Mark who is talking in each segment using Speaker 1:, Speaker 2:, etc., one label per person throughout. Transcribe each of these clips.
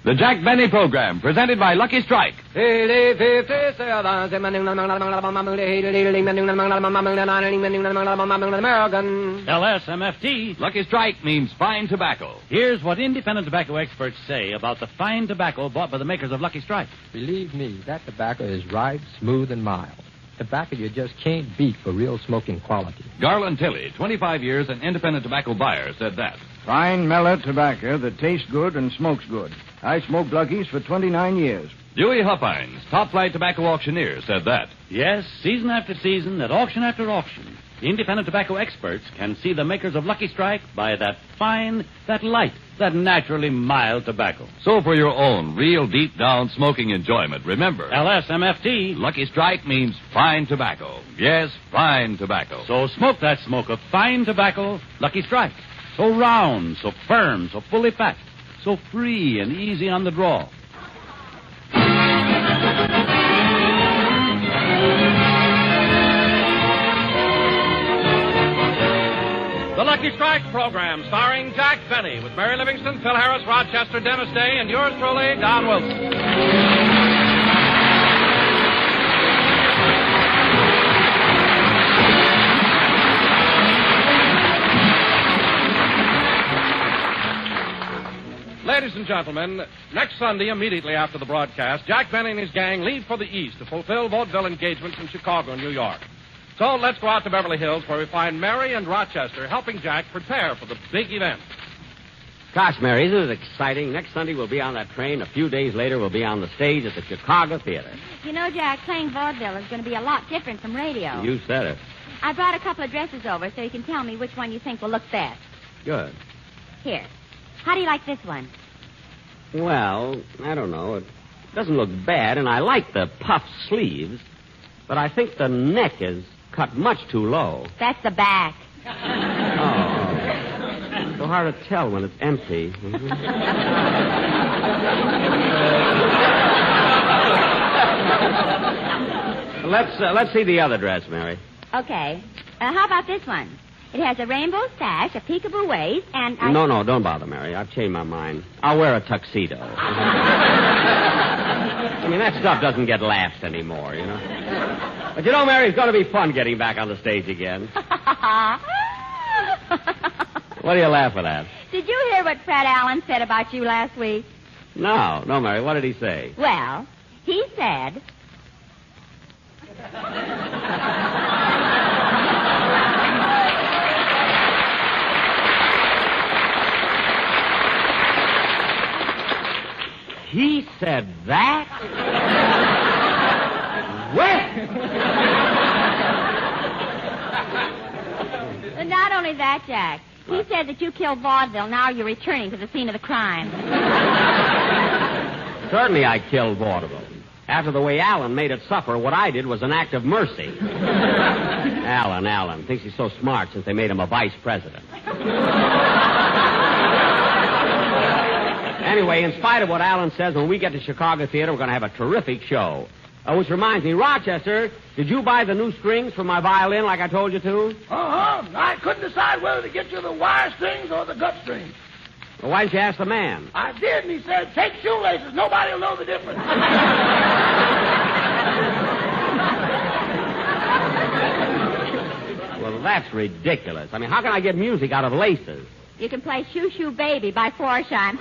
Speaker 1: The Jack Benny Program, presented by Lucky Strike.
Speaker 2: LSMFT.
Speaker 1: Lucky Strike means fine tobacco.
Speaker 2: Here's what independent tobacco experts say about the fine tobacco bought by the makers of Lucky Strike.
Speaker 3: Believe me, that tobacco is ripe, smooth, and mild. Tobacco you just can't beat for real smoking quality.
Speaker 1: Garland Tilley, 25 years an independent tobacco buyer, said that.
Speaker 4: Fine mellow tobacco that tastes good and smokes good. I smoked Lucky's for 29 years.
Speaker 1: Dewey Huffines, top flight tobacco auctioneer, said that.
Speaker 2: Yes, season after season, at auction after auction, independent tobacco experts can see the makers of Lucky Strike buy that fine, that light, that naturally mild tobacco.
Speaker 1: So for your own real deep down smoking enjoyment, remember,
Speaker 2: LSMFT.
Speaker 1: Lucky Strike means fine tobacco. Yes, fine tobacco.
Speaker 2: So smoke that smoke of fine tobacco, Lucky Strike. So round, so firm, so fully packed, so free and easy on the draw.
Speaker 5: The Lucky Strike program, starring Jack Benny, with Mary Livingston, Phil Harris, Rochester, Dennis Day, and yours truly, Don Wilson. Ladies and gentlemen, next Sunday, immediately after the broadcast, Jack Benny and his gang leave for the East to fulfill vaudeville engagements in Chicago and New York. So let's go out to Beverly Hills, where we find Mary and Rochester helping Jack prepare for the big event.
Speaker 6: Gosh, Mary, isn't it exciting? Next Sunday we'll be on that train. A few days later we'll be on the stage at the Chicago Theater.
Speaker 7: You know, Jack, playing vaudeville is going to be a lot different from radio.
Speaker 6: You said it.
Speaker 7: I brought a couple of dresses over so you can tell me which one you think will look best.
Speaker 6: Good.
Speaker 7: Here. How do you like this one?
Speaker 6: Well, I don't know. It doesn't look bad, and I like the puff sleeves, but I think the neck is cut much too low.
Speaker 7: That's the back.
Speaker 6: Oh. So hard to tell when it's empty. Let's see the other dress, Mary.
Speaker 7: Okay. How about this one? It has a rainbow sash, a peekaboo waist, and
Speaker 6: No, don't bother, Mary. I've changed my mind. I'll wear a tuxedo. I mean, that stuff doesn't get laughs anymore, you know. But you know, Mary, it's going to be fun getting back on the stage again. What are you laughing at?
Speaker 7: Did you hear what Fred Allen said about you last week?
Speaker 6: No, Mary. What did he say?
Speaker 7: Well, he said...
Speaker 6: He said that? Well...
Speaker 7: Not only that, Jack. He said that you killed vaudeville. Now you're returning to the scene of the crime.
Speaker 6: Certainly I killed vaudeville. After the way Allen made it suffer, what I did was an act of mercy. Allen thinks he's so smart since they made him a vice president. Anyway, in spite of what Allen says, when we get to Chicago Theater, we're going to have a terrific show. Which reminds me, Rochester, did you buy the new strings for my violin like I told you to?
Speaker 8: Uh-huh. I couldn't decide whether to get you the wire strings or the gut strings.
Speaker 6: Well, why didn't you ask the man?
Speaker 8: I did, and he said, take shoelaces. Nobody will know the difference.
Speaker 6: Well, that's ridiculous. I mean, how can I get music out of laces?
Speaker 7: You can play Shoo Shoo Baby by Forsheim.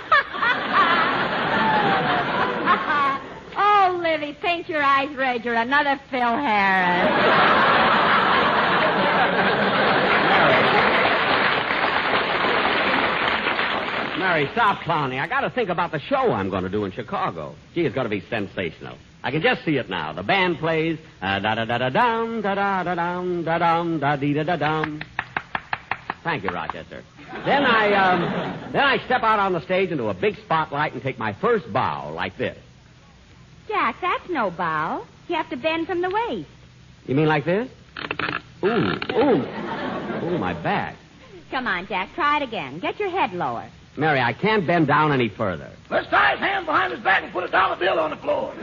Speaker 7: Oh, Livy, paint your eyes red. You're another Phil Harris.
Speaker 6: Mary, stop clowning. I got to think about the show I'm going to do in Chicago. Gee, it's going to be sensational. I can just see it now. The band plays da-da-da-da-dum, da-da-da-dum, da-dum, da-dee-da-da-dum. Thank you, Rochester. Then I step out on the stage into a big spotlight and take my first bow like this.
Speaker 7: Jack, that's no bow. You have to bend from the waist.
Speaker 6: You mean like this? Ooh, my back.
Speaker 7: Come on, Jack, try it again. Get your head lower.
Speaker 6: Mary, I can't bend down any further.
Speaker 8: Let's tie his hand behind his back and put a dollar bill on the floor.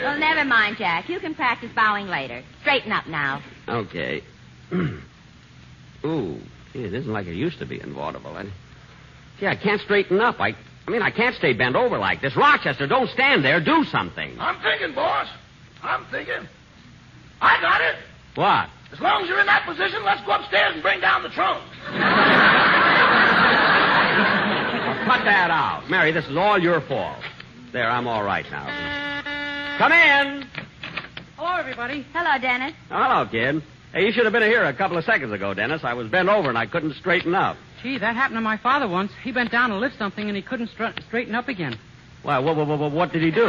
Speaker 7: Well, never mind, Jack. You can practice bowing later. Straighten up now.
Speaker 6: Okay. Ooh, Gee, it isn't like it used to be in vaudeville. I can't straighten up. I can't stay bent over like this. Rochester, don't stand there. Do something.
Speaker 8: I'm thinking, boss. I'm thinking. I got it.
Speaker 6: What?
Speaker 8: As long as you're in that position, let's go upstairs and bring down the trunk.
Speaker 6: Cut that out. Mary, this is all your fault. There, I'm all right now. Come in.
Speaker 9: Hello, everybody.
Speaker 7: Hello, Dennis.
Speaker 6: Oh, hello, kid. Hey, you should have been here a couple of seconds ago, Dennis. I was bent over and I couldn't straighten up.
Speaker 9: Gee, that happened to my father once. He bent down to lift something and he couldn't straighten up again.
Speaker 6: Well, what did he do?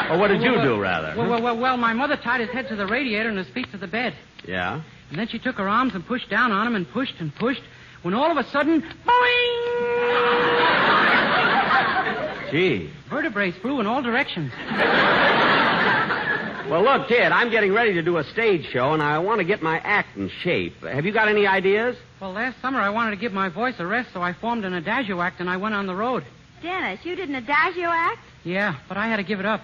Speaker 6: Or what did you do, rather?
Speaker 9: Well, my mother tied his head to the radiator and his feet to the bed.
Speaker 6: Yeah?
Speaker 9: And then she took her arms and pushed down on him and pushed, when all of a sudden, boing!
Speaker 6: Gee.
Speaker 9: Vertebrae flew in all directions.
Speaker 6: Well, look, kid, I'm getting ready to do a stage show, and I want to get my act in shape. Have you got any ideas?
Speaker 9: Well, last summer I wanted to give my voice a rest, so I formed an adagio act and I went on the road.
Speaker 7: Dennis, you did an adagio act?
Speaker 9: Yeah, but I had to give it up.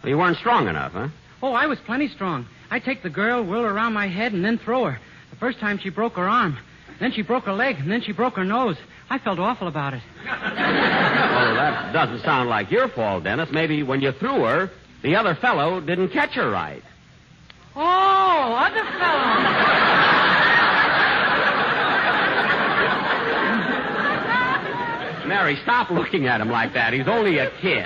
Speaker 6: Well, you weren't strong enough, huh?
Speaker 9: Oh, I was plenty strong. I'd take the girl, whirl her around my head, and then throw her. The first time she broke her arm. Then she broke her leg, and then she broke her nose. I felt awful about it.
Speaker 6: Well, that doesn't sound like your fault, Dennis. Maybe when you threw her, the other fellow didn't catch her right.
Speaker 9: Oh, other fellow.
Speaker 6: Mary, stop looking at him like that. He's only a kid.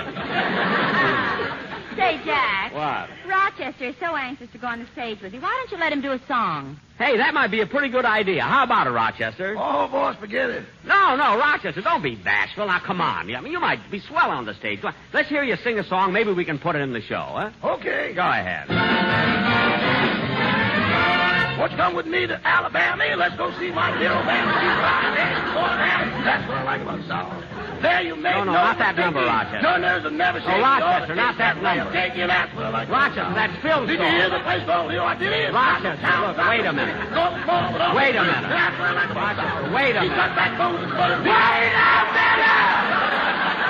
Speaker 7: Say, Jack.
Speaker 6: What?
Speaker 7: Rochester is so anxious to go on the stage with you. Why don't you let him do a song?
Speaker 6: Hey, that might be a pretty good idea. How about it, Rochester?
Speaker 8: Oh, boss, forget it.
Speaker 6: No, Rochester, don't be bashful. Now, come on. I mean, you might be swell on the stage. Let's hear you sing a song. Maybe we can put it in the show, huh?
Speaker 8: Okay.
Speaker 6: Go ahead.
Speaker 8: Won't you come with me to Alabama? Let's go see my little band. That's what I like about the song. There you make
Speaker 6: No, not that number, Rochester.
Speaker 8: No, there's a never shake.
Speaker 6: Rochester, not that number.
Speaker 8: Take you, that's what I like.
Speaker 6: Rochester, that's Phil's
Speaker 8: Did you
Speaker 6: song.
Speaker 8: hear the place go? You know, I did it.
Speaker 6: Rochester, look, wait a minute. Wait a minute.
Speaker 8: That's what I like about the song.
Speaker 6: Wait a
Speaker 8: He
Speaker 6: minute.
Speaker 8: cut that bone and put it. Wait a minute!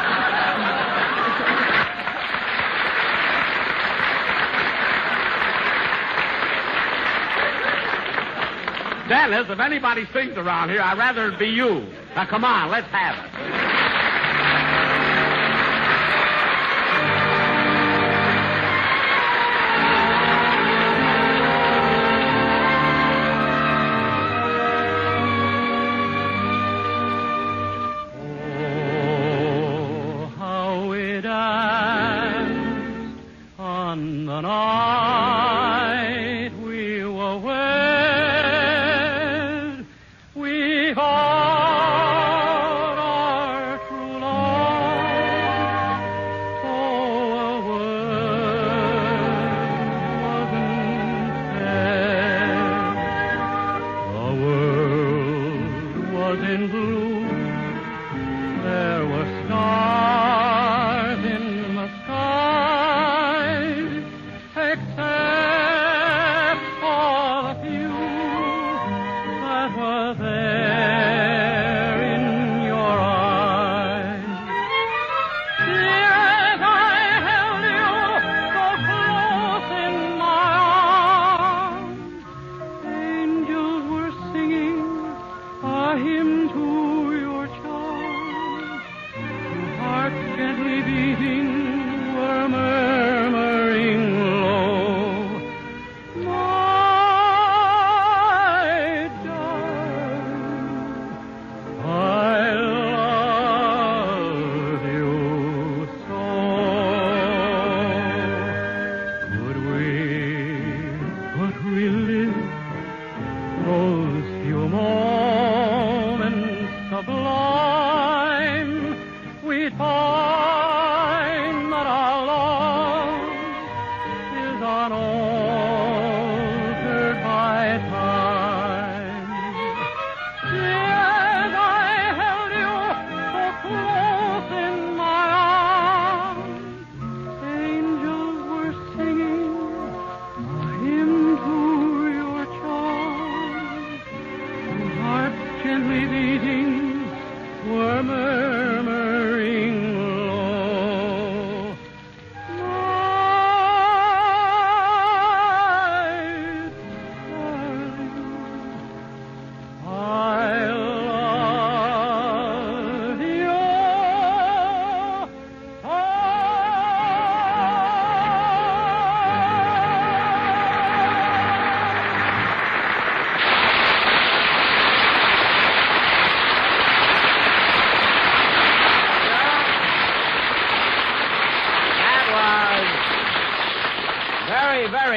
Speaker 6: Dennis, if anybody sings around here, I'd rather it be you. Now, come on, let's have it.
Speaker 9: Oh, how we danced on the night we were wed. We fought our true love, though a word wasn't said. The world was in bloom. There were stars in the sky, except for the few that were there in your eyes. Dear, as I held you so close in my arms, angels were singing a hymn to your charms. Hearts gently beating were murmuring low, my darling, I love you so. Could we live those few moments sublime, we'd find that our love is unaltered by time. As I held you so close in my arms, angels were singing a hymn to your charms. Hearts gently beating were murmuring low, my darling, I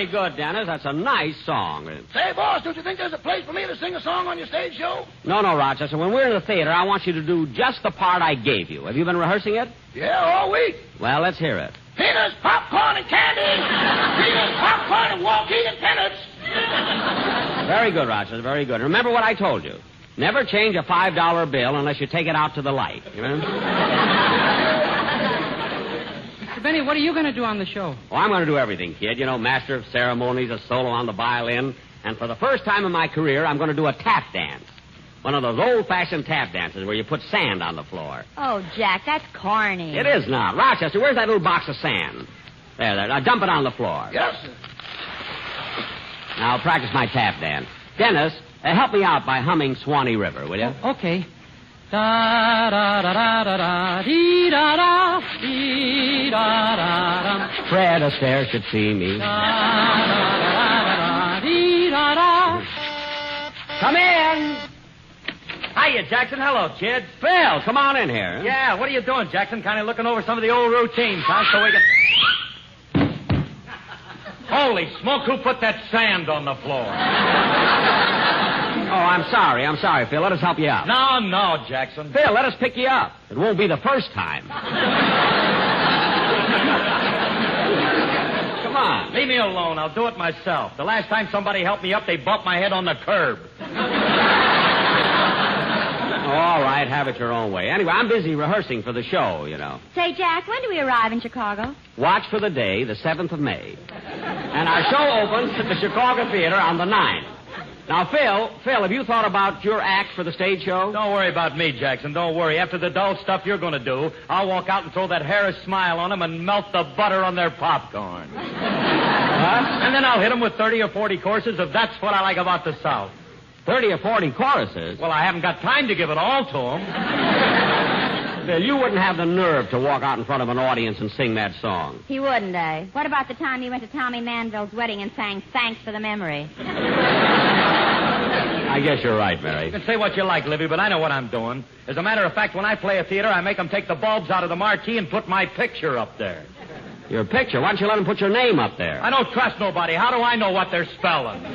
Speaker 6: very good, Dennis. That's a nice song.
Speaker 8: Say, boss, don't you think there's a place for me to sing a song on your stage show?
Speaker 6: No, Rochester. When we're in the theater, I want you to do just the part I gave you. Have you been rehearsing it?
Speaker 8: Yeah, all week.
Speaker 6: Well, let's hear it.
Speaker 8: Peanuts, popcorn, and candy. Peanuts, popcorn, and walk-eating peanuts.
Speaker 6: Very good, Rochester. Very good. Remember what I told you. Never change a $5 bill unless you take it out to the light. You know?
Speaker 9: Mr. Benny, what are you going to do on the show?
Speaker 6: Oh, I'm going to do everything, kid. You know, master of ceremonies, a solo on the violin. And for the first time in my career, I'm going to do a tap dance. One of those old-fashioned tap dances where you put sand on the floor.
Speaker 7: Oh, Jack, that's corny.
Speaker 6: It is not. Rochester, where's that little box of sand? There. Now dump it on the floor.
Speaker 8: Yes, sir.
Speaker 6: Now I'll practice my tap dance. Dennis, help me out by humming Swanee River, will you?
Speaker 9: Okay. Da da da da da da dee da da dee da da da.
Speaker 6: Fred Astaire should see me.
Speaker 9: Da da da da da dee da da.
Speaker 6: Come in.
Speaker 10: Hiya, Jackson. Hello, kid.
Speaker 6: Phil, come on in here.
Speaker 10: Yeah, what are you doing, Jackson? Kind of looking over some of the old routines, huh? So we can... Holy smoke, who put that sand on the floor?
Speaker 6: Oh, I'm sorry, Phil. Let us help you out.
Speaker 10: No, Jackson.
Speaker 6: Phil, let us pick you up. It won't be the first time. Come on.
Speaker 10: Leave me alone. I'll do it myself. The last time somebody helped me up, they bumped my head on the curb.
Speaker 6: All right, have it your own way. Anyway, I'm busy rehearsing for the show, you know.
Speaker 7: Say, Jack, when do we arrive in Chicago?
Speaker 6: Watch for the day, the 7th of May. And our show opens at the Chicago Theater on the 9th. Now, Phil, have you thought about your act for the stage show?
Speaker 10: Don't worry about me, Jackson. Don't worry. After the dull stuff you're going to do, I'll walk out and throw that Harris smile on them and melt the butter on their popcorn. And then I'll hit them with 30 or 40 courses of That's What I Like About the South.
Speaker 6: 30 or 40 choruses?
Speaker 10: Well, I haven't got time to give it all to them.
Speaker 6: Phil, you wouldn't have the nerve to walk out in front of an audience and sing that song.
Speaker 7: He wouldn't, eh? What about the time he went to Tommy Manville's wedding and sang Thanks for the Memory?
Speaker 6: I guess you're right, Mary.
Speaker 10: You can say what you like, Livy, but I know what I'm doing. As a matter of fact, when I play a theater, I make them take the bulbs out of the marquee and put my picture up there.
Speaker 6: Your picture? Why don't you let them put your name up there?
Speaker 10: I don't trust nobody. How do I know what they're spelling?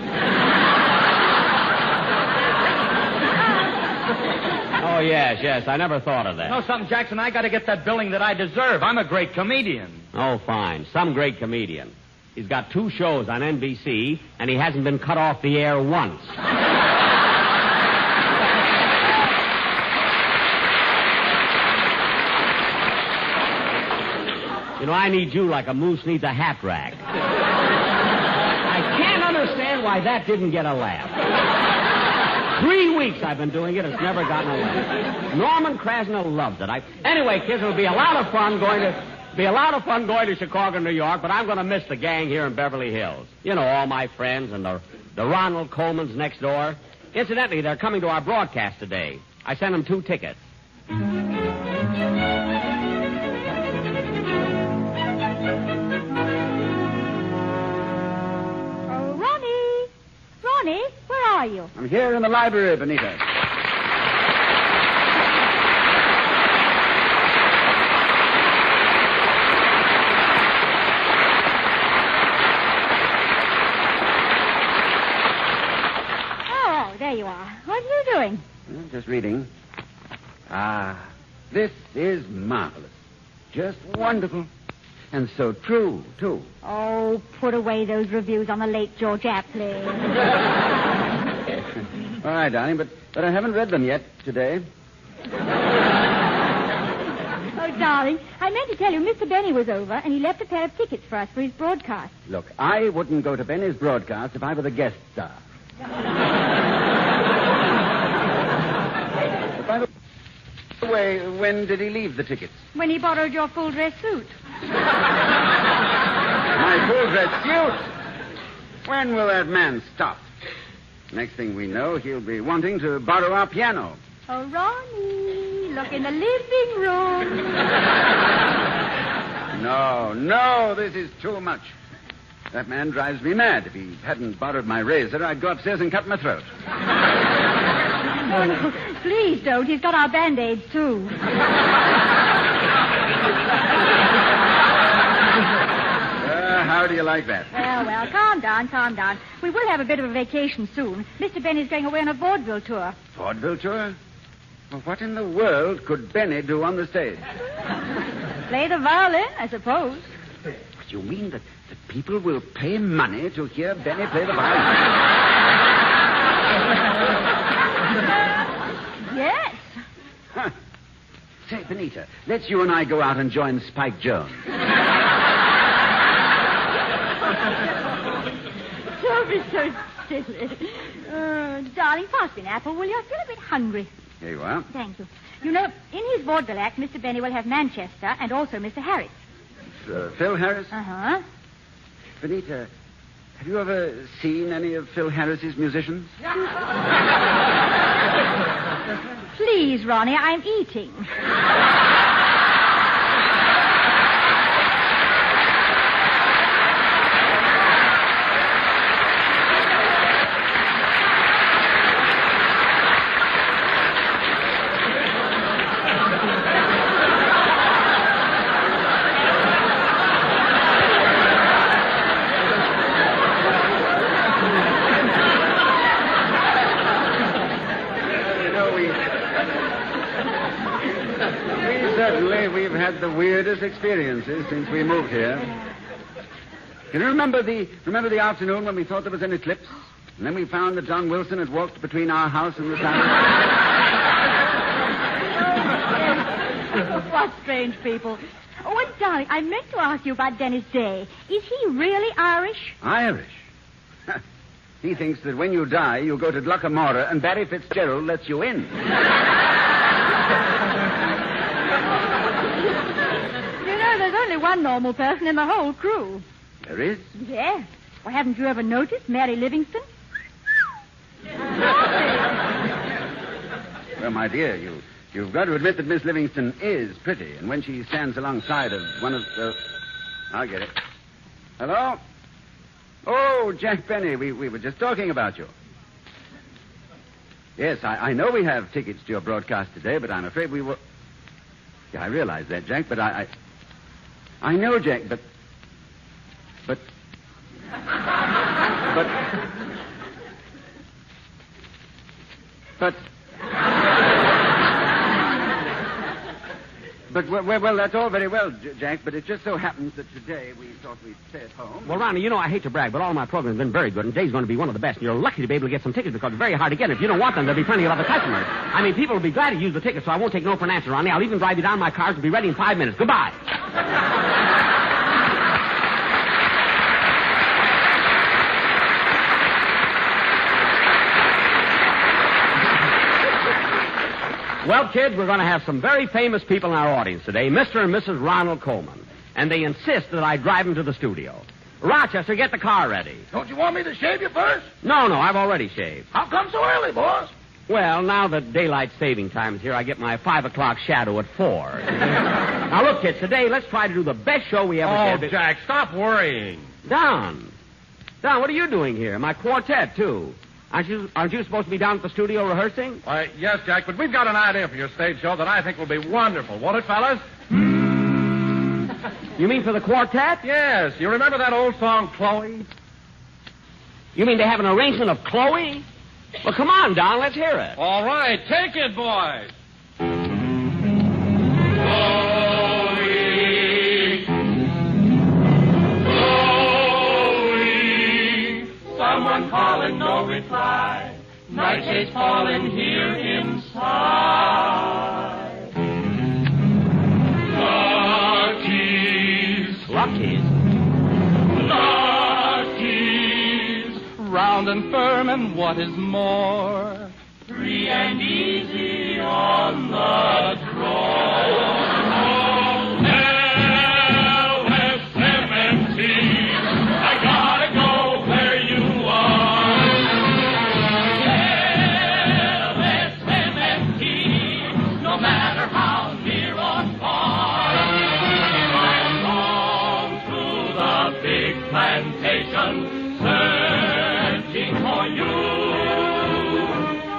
Speaker 6: Oh, yes. I never thought of that.
Speaker 10: You know something, Jackson? I got to get that billing that I deserve. I'm a great comedian.
Speaker 6: Oh, fine. Some great comedian. He's got 2 shows on NBC, and he hasn't been cut off the air once. You know, I need you like a moose needs a hat rack. I can't understand why that didn't get a laugh. 3 weeks I've been doing it. It's never gotten a laugh. Norman Krasno loves it. Anyway, kids, it'll be a lot of fun going to Chicago, New York, but I'm going to miss the gang here in Beverly Hills. You know, all my friends and the Ronald Colmans next door. Incidentally, they're coming to our broadcast today. I sent them 2 tickets.
Speaker 7: Ronnie, where are you?
Speaker 11: I'm here in the library, Benita.
Speaker 7: Oh, there you are. What are you doing?
Speaker 11: Just reading. This is marvelous. Just wonderful. And so true, too.
Speaker 7: Oh, put away those reviews on the late George Apley.
Speaker 11: All right, darling, but I haven't read them yet today.
Speaker 7: Oh, darling, I meant to tell you Mr. Benny was over, and he left a pair of tickets for us for his broadcast.
Speaker 11: Look, I wouldn't go to Benny's broadcast if I were the guest star. By the way, when did he leave the tickets?
Speaker 7: When he borrowed your full dress suit.
Speaker 11: My full dress suit? When will that man stop? Next thing we know, he'll be wanting to borrow our piano.
Speaker 7: Oh, Ronnie, look in the living room.
Speaker 11: No, this is too much. That man drives me mad. If he hadn't borrowed my razor, I'd go upstairs and cut my throat.
Speaker 7: Oh, no, please don't. He's got our Band-Aids, too.
Speaker 11: how do you like that?
Speaker 7: Well, calm down, calm down. We will have a bit of a vacation soon. Mr. Benny's going away on a vaudeville tour.
Speaker 11: Vaudeville tour? Well, what in the world could Benny do on the stage?
Speaker 7: Play the violin, I suppose.
Speaker 11: You mean that people will pay money to hear Benny play the violin?
Speaker 7: Yes.
Speaker 11: Huh. Say, Benita, let's you and I go out and join Spike Jones.
Speaker 7: Don't be so silly. Darling, pass me an apple, will you? I feel a bit hungry.
Speaker 11: Here you are.
Speaker 7: Thank you. You know, in his vaudeville act, Mr. Benny will have Manchester and also Mr. Harris.
Speaker 11: Phil Harris?
Speaker 7: Uh-huh.
Speaker 11: Benita, have you ever seen any of Phil Harris's musicians?
Speaker 7: Please, Ronnie, I'm eating.
Speaker 11: We've had the weirdest experiences since we moved here. Can you remember the afternoon when we thought there was an eclipse? And then we found that John Wilson had walked between our house and the sun.
Speaker 7: What strange people. Oh, and darling, I meant to ask you about Dennis Day. Is he really Irish?
Speaker 11: Irish? He thinks that when you die, you go to Dluckamora and Barry Fitzgerald lets you in.
Speaker 7: There's only one normal person in the whole crew.
Speaker 11: There is?
Speaker 7: Yes. Well, haven't you ever noticed Mary Livingston?
Speaker 11: Well, my dear, you've got to admit that Miss Livingston is pretty, and when she stands alongside of one of the... I'll get it. Hello? Oh, Jack Benny, we were just talking about you. Yes, I know we have tickets to your broadcast today, but I'm afraid we will... Yeah, I realize that, Jack, but I know, Jack, but... But, well, that's all very well, Jack, but it just so happens that today we thought we'd stay at home.
Speaker 6: Well, Ronnie, you know I hate to brag, but all my programs have been very good, and today's going to be one of the best. And you're lucky to be able to get some tickets because it's very hard to get them. If you don't want them, there'll be plenty of other customers. I mean, people will be glad to use the tickets, so I won't take no for an answer, Ronnie. I'll even drive you down my cars and be ready in 5 minutes. Goodbye. Well, kids, we're going to have some very famous people in our audience today, Mr. and Mrs. Ronald Colman. And they insist that I drive them to the studio. Rochester, get the car ready.
Speaker 8: Don't you want me to shave you first?
Speaker 6: No, I've already shaved.
Speaker 8: How come so early, boss?
Speaker 6: Well, now that daylight saving time is here, I get my 5 o'clock shadow at 4. Now, look, kids, today let's try to do the best show we ever did.
Speaker 5: Oh, Jack, stop worrying.
Speaker 6: Don, what are you doing here? My quartet, too. Aren't you supposed to be down at the studio rehearsing?
Speaker 5: Why, yes, Jack, but we've got an idea for your stage show that I think will be wonderful. Won't it, fellas?
Speaker 6: You mean for the quartet?
Speaker 5: Yes. You remember that old song, Chloe?
Speaker 6: You mean they have an arrangement of Chloe? Well, come on, Don, let's hear it.
Speaker 5: All right, take it, boys.
Speaker 12: Someone calling, no reply. Night shades falling here inside.
Speaker 6: Lucky's.
Speaker 12: Round and firm, and what is more, free and easy on the draw. Searching for you.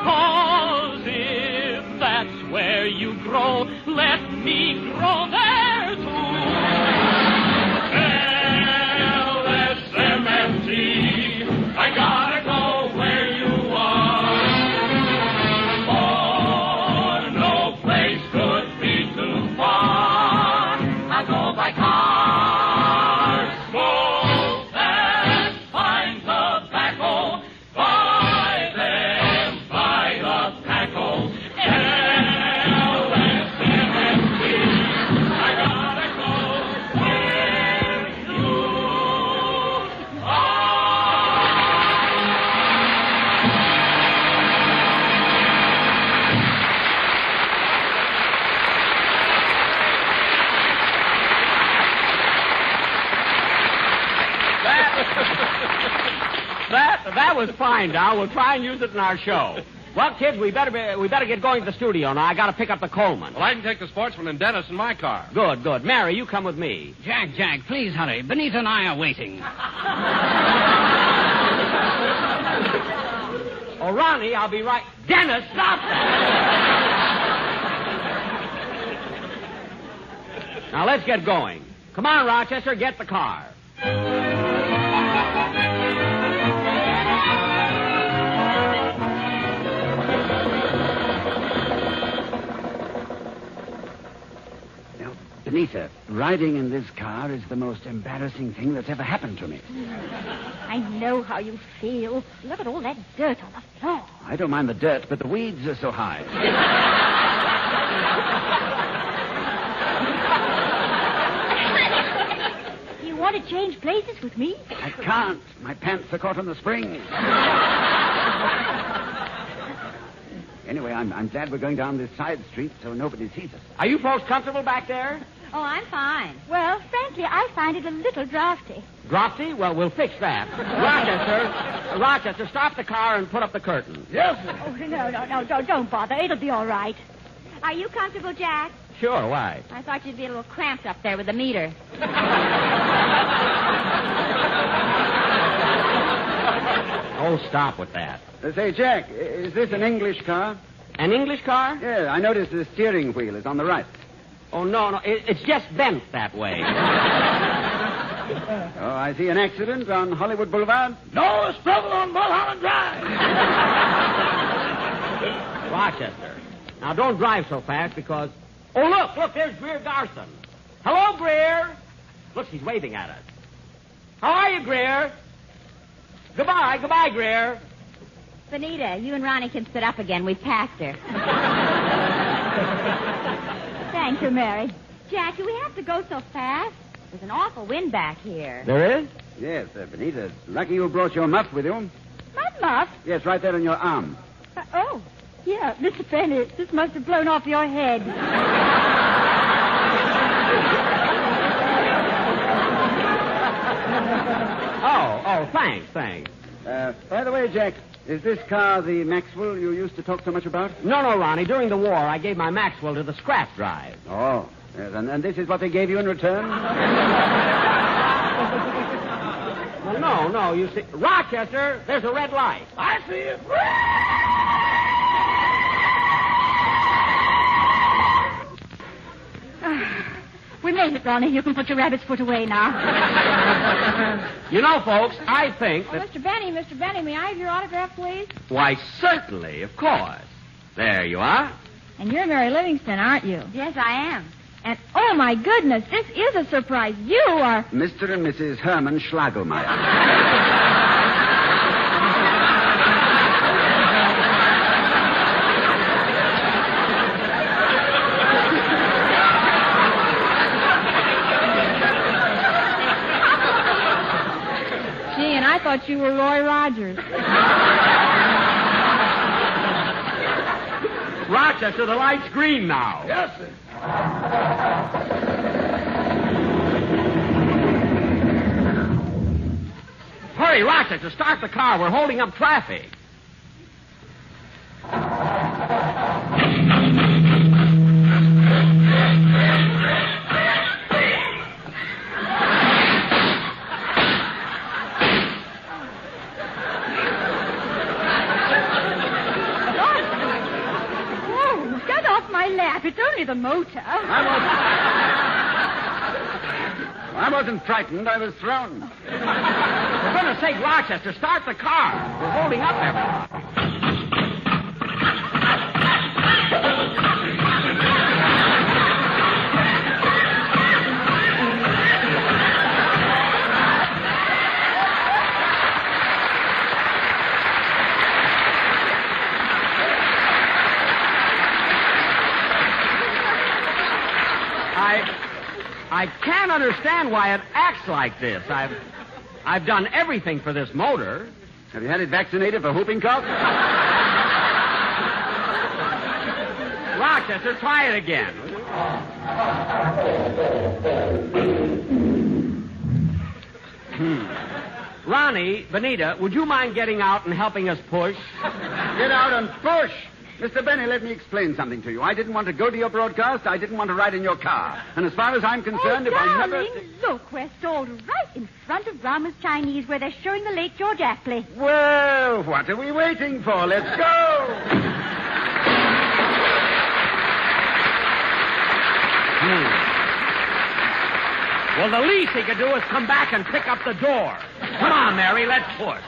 Speaker 12: 'Cause if that's where you grow, let me grow there too.
Speaker 6: was fine, Dow. We'll try and use it in our show. Well, kids, we better get going to the studio now. I got to pick up the Colmans.
Speaker 5: Well, I can take the sportsman and Dennis in my car.
Speaker 6: Good. Mary, you come with me.
Speaker 9: Jack, please hurry. Benita and I are waiting.
Speaker 6: Oh, Ronnie, I'll be right. Dennis, stop that! Now, let's get going. Come on, Rochester, get the car.
Speaker 11: Now, Benita, riding in this car is the most embarrassing thing that's ever happened to me.
Speaker 7: I know how you feel. Look at all that dirt on the floor.
Speaker 11: I don't mind the dirt, but the weeds are so high.
Speaker 7: You want to change places with me?
Speaker 11: I can't. My pants are caught on the springs. Anyway, I'm glad we're going down this side street so nobody sees us.
Speaker 6: Are you folks comfortable back there?
Speaker 7: Oh, I'm fine. Well, frankly, I find it a little drafty.
Speaker 6: Drafty? Well, we'll fix that. Rochester, stop the car and put up the curtain.
Speaker 8: Yes, sir.
Speaker 7: Oh, no, don't bother. It'll be all right. Are you comfortable, Jack?
Speaker 6: Sure, why?
Speaker 7: I thought you'd be a little cramped up there with the meter.
Speaker 6: Oh, stop with that.
Speaker 11: Say, Jack, is this an English car?
Speaker 6: An English car?
Speaker 11: Yeah, I noticed the steering wheel is on the right.
Speaker 6: Oh, no, it's just bent that way.
Speaker 11: Oh, I see an accident on Hollywood Boulevard.
Speaker 8: No, it's trouble on Mulholland Drive.
Speaker 6: Rochester, now don't drive so fast because... Oh, look, there's Greer Garson. Hello, Greer. Look, she's waving at us. How are you, Greer? Goodbye, Greer.
Speaker 7: Benita, you and Ronnie can sit up again. We've passed her. Thank you, Mary. Jack, do we have to go so fast? There's an awful wind back here.
Speaker 6: There is?
Speaker 11: Yes, Benita. Lucky you brought your muff with you.
Speaker 7: My muff?
Speaker 11: Yes, right there on your arm.
Speaker 7: Oh, yeah, Mr. Bennett, this must have blown off your head.
Speaker 6: Oh, thanks.
Speaker 11: By the way, Jack, is this car the Maxwell you used to talk so much about?
Speaker 6: No, Ronnie. During the war, I gave my Maxwell to the scrap drive.
Speaker 11: Oh, yes, and this is what they gave you in return?
Speaker 6: Well, no, you see... Rochester, there's a red light.
Speaker 8: I see it.
Speaker 7: We made it, Ronnie. You can put your rabbit's foot away now.
Speaker 6: You know, folks, I think
Speaker 7: Oh,
Speaker 6: that...
Speaker 7: Mr. Benny, may I have your autograph, please?
Speaker 6: Why, certainly, of course. There you are.
Speaker 7: And you're Mary Livingston, aren't you? Yes, I am. And, oh, my goodness, this is a surprise. You are...
Speaker 11: Mr. and Mrs. Herman Schlagelmeyer.
Speaker 7: Gee, and I thought you were Roy Rogers.
Speaker 6: Rochester, the light's green now.
Speaker 8: Yes, sir.
Speaker 6: Hurry, Rochester, start the car. We're holding up traffic.
Speaker 7: Oh, get off my lap. It's only the motor.
Speaker 11: I wasn't frightened. I was thrown.
Speaker 6: For goodness sake, Rochester, start the car. We're holding up everything. I can't understand why it acts like this. I've done everything for this motor.
Speaker 11: Have you had it vaccinated for whooping cough?
Speaker 6: Rochester, try it again. Ronnie, Benita, would you mind getting out and helping us push?
Speaker 11: Get out and push. Mr. Benny, let me explain something to you. I didn't want to go to your broadcast. I didn't want to ride in your car. And as far as I'm concerned, if I never...
Speaker 7: Look, we're stalled right in front of Rama's Chinese where they're showing the Lake George Aptly.
Speaker 11: Well, what are we waiting for? Let's go.
Speaker 6: Well, the least he could do is come back and pick up the door. Come on, Mary, let's push.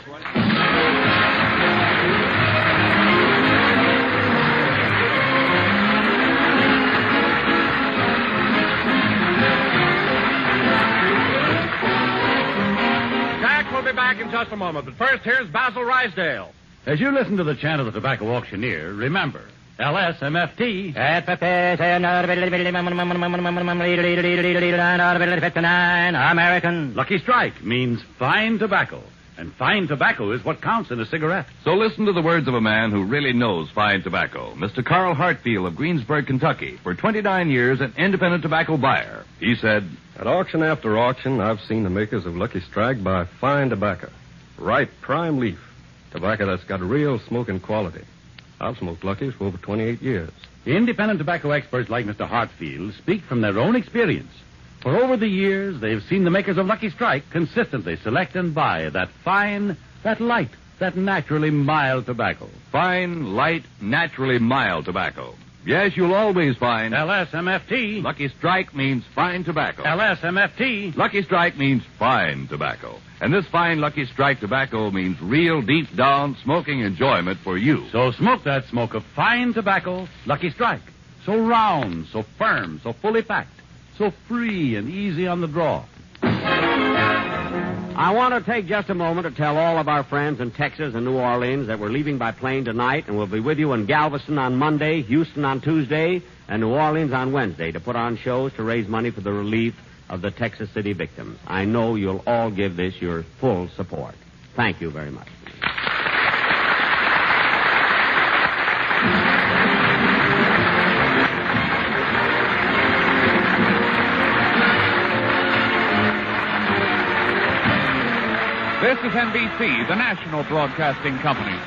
Speaker 5: Jack will be back in just a moment, but first, here's Basil Rysdale.
Speaker 2: As you listen to the chant of the tobacco auctioneer, remember, LSMFT. American. Lucky Strike means fine tobacco. And fine tobacco is what counts in a cigarette.
Speaker 1: So listen to the words of a man who really knows fine tobacco, Mr. Carl Hartfield of Greensburg, Kentucky. For 29 years, an independent tobacco buyer. He said,
Speaker 13: At auction after auction, I've seen the makers of Lucky Strike buy fine tobacco. Ripe, prime leaf. Tobacco that's got real smoking quality. I've smoked Luckies for over 28 years.
Speaker 2: Independent tobacco experts like Mr. Hartfield speak from their own experience. For over the years, they've seen the makers of Lucky Strike consistently select and buy that fine, that light, that naturally mild tobacco.
Speaker 1: Fine, light, naturally mild tobacco. Yes, you'll always find...
Speaker 2: LSMFT.
Speaker 1: Lucky Strike means fine tobacco.
Speaker 2: LSMFT.
Speaker 1: Lucky Strike means fine tobacco. And this fine Lucky Strike tobacco means real deep down smoking enjoyment for you.
Speaker 2: So smoke that smoke of fine tobacco, Lucky Strike. So round, so firm, so fully packed, so free and easy on the draw.
Speaker 6: I want to take just a moment to tell all of our friends in Texas and New Orleans that we're leaving by plane tonight, and we'll be with you in Galveston on Monday, Houston on Tuesday, and New Orleans on Wednesday to put on shows to raise money for the relief of the Texas City victims. I know you'll all give this your full support. Thank you very much.
Speaker 1: This is NBC, the national broadcasting company.